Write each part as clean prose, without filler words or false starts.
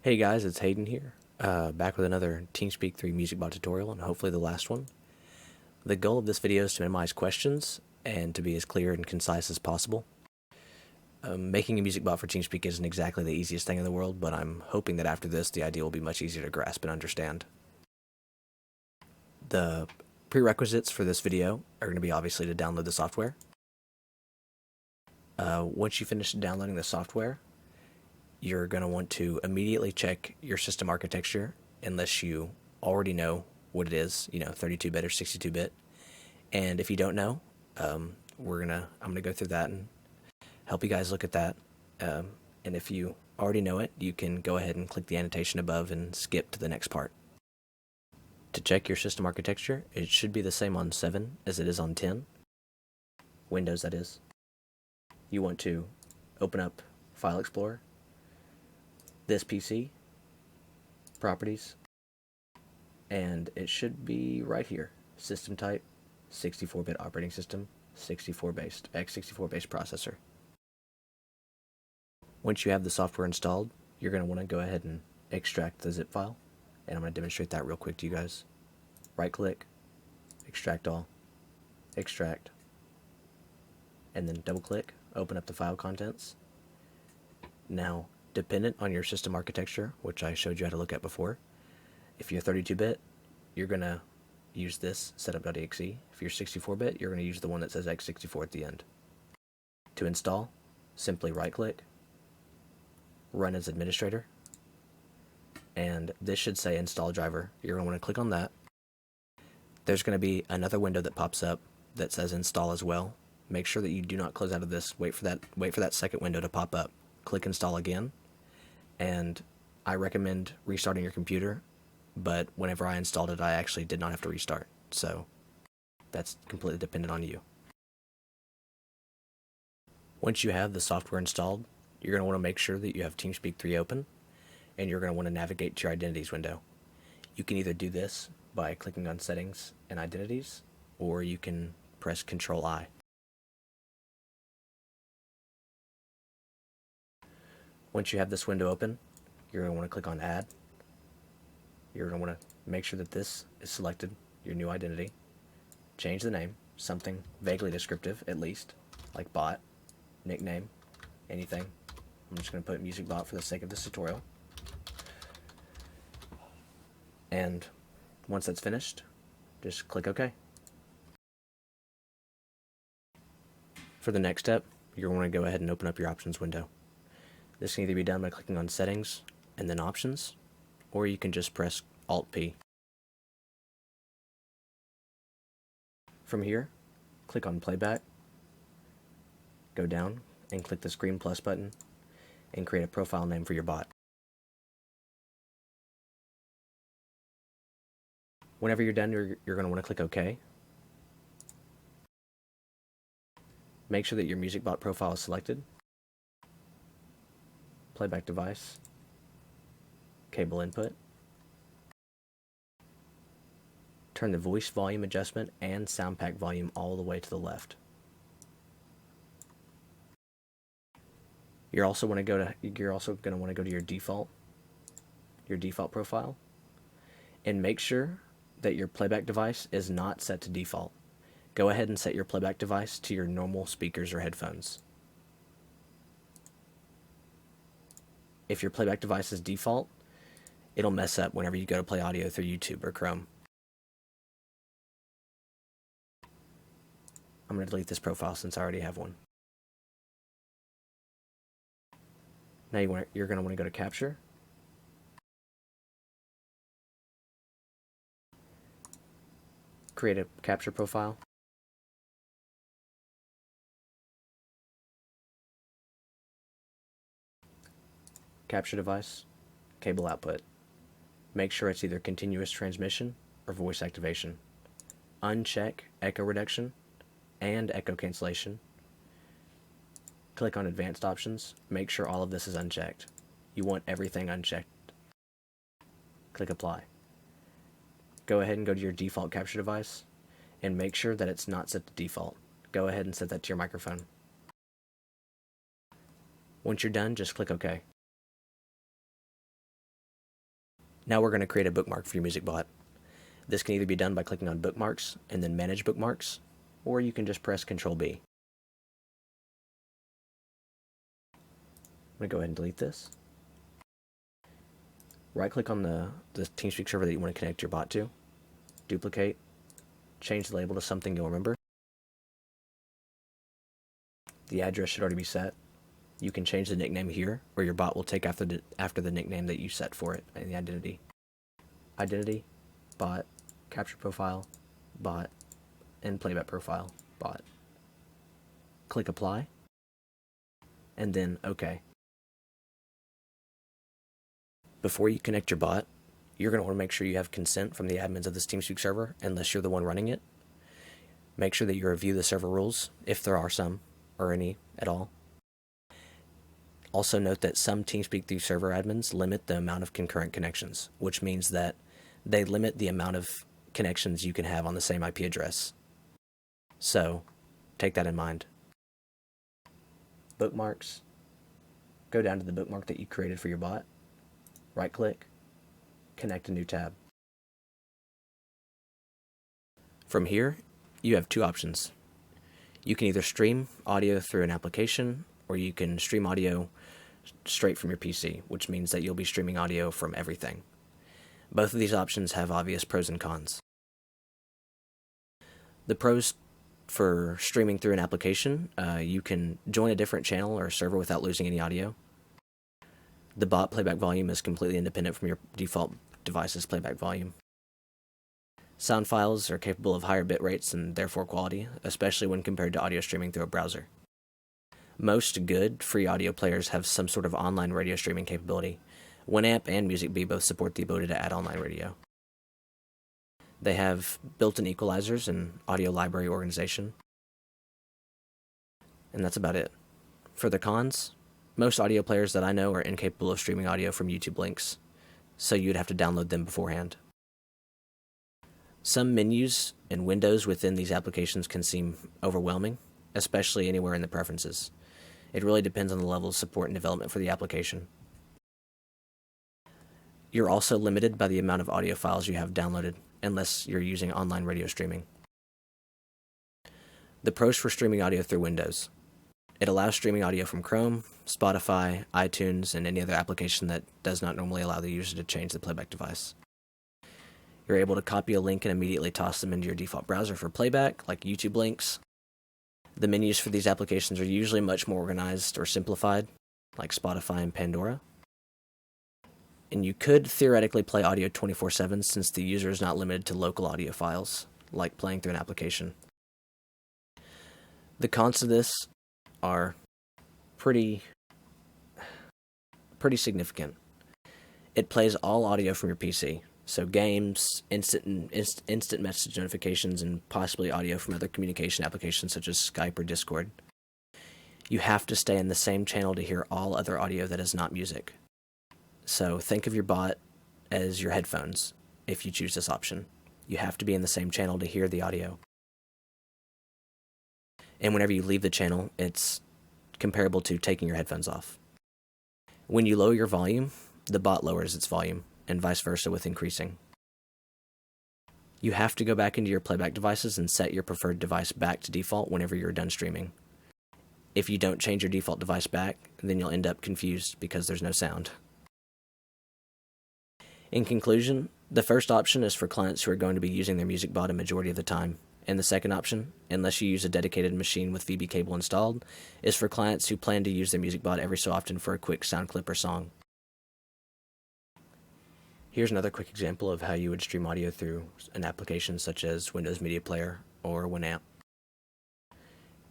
Hey guys, it's Hayden here, back with another TeamSpeak 3 Music Bot tutorial, and hopefully the last one. The goal of this video is to minimize questions and to be as clear and concise as possible. Making a music bot for TeamSpeak isn't exactly the easiest thing in the world, but I'm hoping that after this the idea will be much easier to grasp and understand. The prerequisites for this video are going to be obviously to download the software. Once you finish downloading the software, you're going to want to immediately check your system architecture unless you already know what it is, 32-bit or 62-bit. And if you don't know, I'm gonna go through that and help you guys look at that. And if you already know it, you can go ahead and click the annotation above and skip to the next part. To check your system architecture, it should be the same on 7 as it is on 10. Windows, that is. You want to open up File Explorer, this PC, Properties, and it should be right here. System type, 64-bit operating system, 64-based, x64-based processor. Once you have the software installed, you're going to want to go ahead and extract the zip file, and I'm going to demonstrate that real quick to you guys. Right-click, extract all, extract, and then double-click, open up the file contents. Now, dependent on your system architecture, which I showed you how to look at before, if you're 32-bit, you're going to use this setup.exe. If you're 64-bit, you're going to use the one that says x64 at the end. To install, simply right-click, run as administrator, and this should say install driver. You're going to want to click on that. There's going to be another window that pops up that says install as well. Make sure that you do not close out of this. Wait for that second window to pop up. Click install again, and I recommend restarting your computer, but whenever I installed it, I actually did not have to restart, so that's completely dependent on you. Once you have the software installed, you're going to want to make sure that you have TeamSpeak 3 open, and you're going to want to navigate to your Identities window. You can either do this by clicking on Settings and Identities, or you can press Control-I. Once you have this window open, you're going to want to click on Add. You're going to want to make sure that this is selected, your new identity. Change the name, something vaguely descriptive at least, like bot, nickname, anything. I'm just going to put music bot for the sake of this tutorial. And once that's finished, just click OK. For the next step, you're going to go ahead and open up your options window. This can either be done by clicking on Settings and then Options, or you can just press Alt-P. From here, click on Playback, go down and click this green plus button and create a profile name for your bot. Whenever you're done, you're going to want to click OK. Make sure that your music bot profile is selected. Playback device, cable input. Turn the voice volume adjustment and sound pack volume all the way to the left. You're also going to want to go to your default profile, and make sure that your playback device is not set to default. Go ahead and set your playback device to your normal speakers or headphones. If your playback device is default, it'll mess up whenever you go to play audio through YouTube or Chrome. I'm going to delete this profile since I already have one. Now you're going to want to go to Capture. Create a capture profile. Capture device, cable output. Make sure it's either continuous transmission or voice activation. Uncheck echo reduction and echo cancellation. Click on Advanced Options. Make sure all of this is unchecked. You want everything unchecked. Click Apply. Go ahead and go to your default capture device and make sure that it's not set to default. Go ahead and set that to your microphone. Once you're done, just click OK. Now we're going to create a bookmark for your music bot. This can either be done by clicking on Bookmarks and then Manage Bookmarks, or you can just press Ctrl B. I'm going to go ahead and delete this. Right-click on the TeamSpeak server that you want to connect your bot to. Duplicate. Change the label to something you'll remember. The address should already be set. You can change the nickname here, or your bot will take after the nickname that you set for it in the identity. Identity, bot, capture profile, bot, and playback profile, bot. Click Apply, and then OK. Before you connect your bot, you're going to want to make sure you have consent from the admins of this TeamSpeak server, unless you're the one running it. Make sure that you review the server rules, if there are some, or any at all. Also note that some TeamSpeak 3 server admins limit the amount of concurrent connections, which means that they limit the amount of connections you can have on the same IP address. So, take that in mind. Bookmarks. Go down to the bookmark that you created for your bot. Right-click. Connect a new tab. From here, you have two options. You can either stream audio through an application, or you can stream audio straight from your PC, which means that you'll be streaming audio from everything. Both of these options have obvious pros and cons. The pros for streaming through an application, you can join a different channel or server without losing any audio. The bot playback volume is completely independent from your default device's playback volume. Sound files are capable of higher bit rates and therefore quality, especially when compared to audio streaming through a browser. Most good free audio players have some sort of online radio streaming capability. Winamp and MusicBee both support the ability to add online radio. They have built-in equalizers and audio library organization. And that's about it. For the cons, most audio players that I know are incapable of streaming audio from YouTube links, so you'd have to download them beforehand. Some menus and windows within these applications can seem overwhelming, especially anywhere in the preferences. It really depends on the level of support and development for the application. You're also limited by the amount of audio files you have downloaded, unless you're using online radio streaming. The pros for streaming audio through Windows. It allows streaming audio from Chrome, Spotify, iTunes, and any other application that does not normally allow the user to change the playback device. You're able to copy a link and immediately toss them into your default browser for playback, like YouTube links. The menus for these applications are usually much more organized or simplified, like Spotify and Pandora. And you could theoretically play audio 24/7 since the user is not limited to local audio files, like playing through an application. The cons of this are pretty significant. It plays all audio from your PC, so games, instant message notifications, and possibly audio from other communication applications such as Skype or Discord. You have to stay in the same channel to hear all other audio that is not music. So think of your bot as your headphones if you choose this option. You have to be in the same channel to hear the audio. And whenever you leave the channel, it's comparable to taking your headphones off. When you lower your volume, the bot lowers its volume, and vice versa with increasing. You have to go back into your playback devices and set your preferred device back to default whenever you're done streaming. If you don't change your default device back, then you'll end up confused because there's no sound. In conclusion, the first option is for clients who are going to be using their music bot a majority of the time, and the second option, unless you use a dedicated machine with VB cable installed, is for clients who plan to use their music bot every so often for a quick sound clip or song. Here's another quick example of how you would stream audio through an application such as Windows Media Player or Winamp.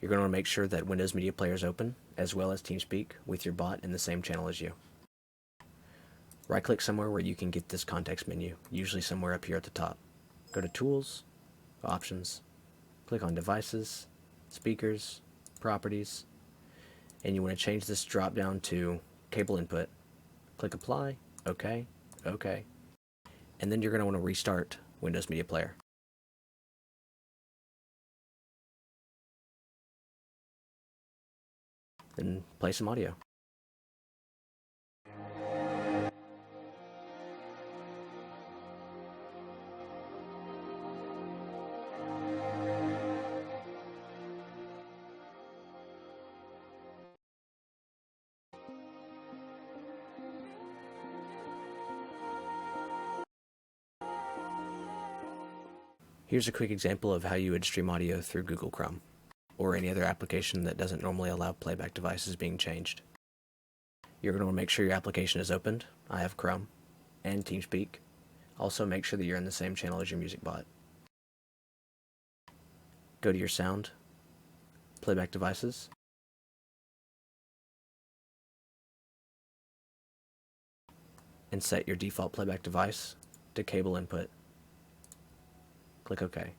You're going to want to make sure that Windows Media Player is open, as well as TeamSpeak, with your bot in the same channel as you. Right-click somewhere where you can get this context menu, usually somewhere up here at the top. Go to Tools, Options, click on Devices, Speakers, Properties, and you want to change this drop-down to Cable Input. Click Apply, OK, OK, and then you're going to want to restart Windows Media Player. Then play some audio. Here's a quick example of how you would stream audio through Google Chrome, or any other application that doesn't normally allow playback devices being changed. You're going to want to make sure your application is opened. I have Chrome and TeamSpeak. Also make sure that you're in the same channel as your music bot. Go to your sound, playback devices, and set your default playback device to cable input. Click OK.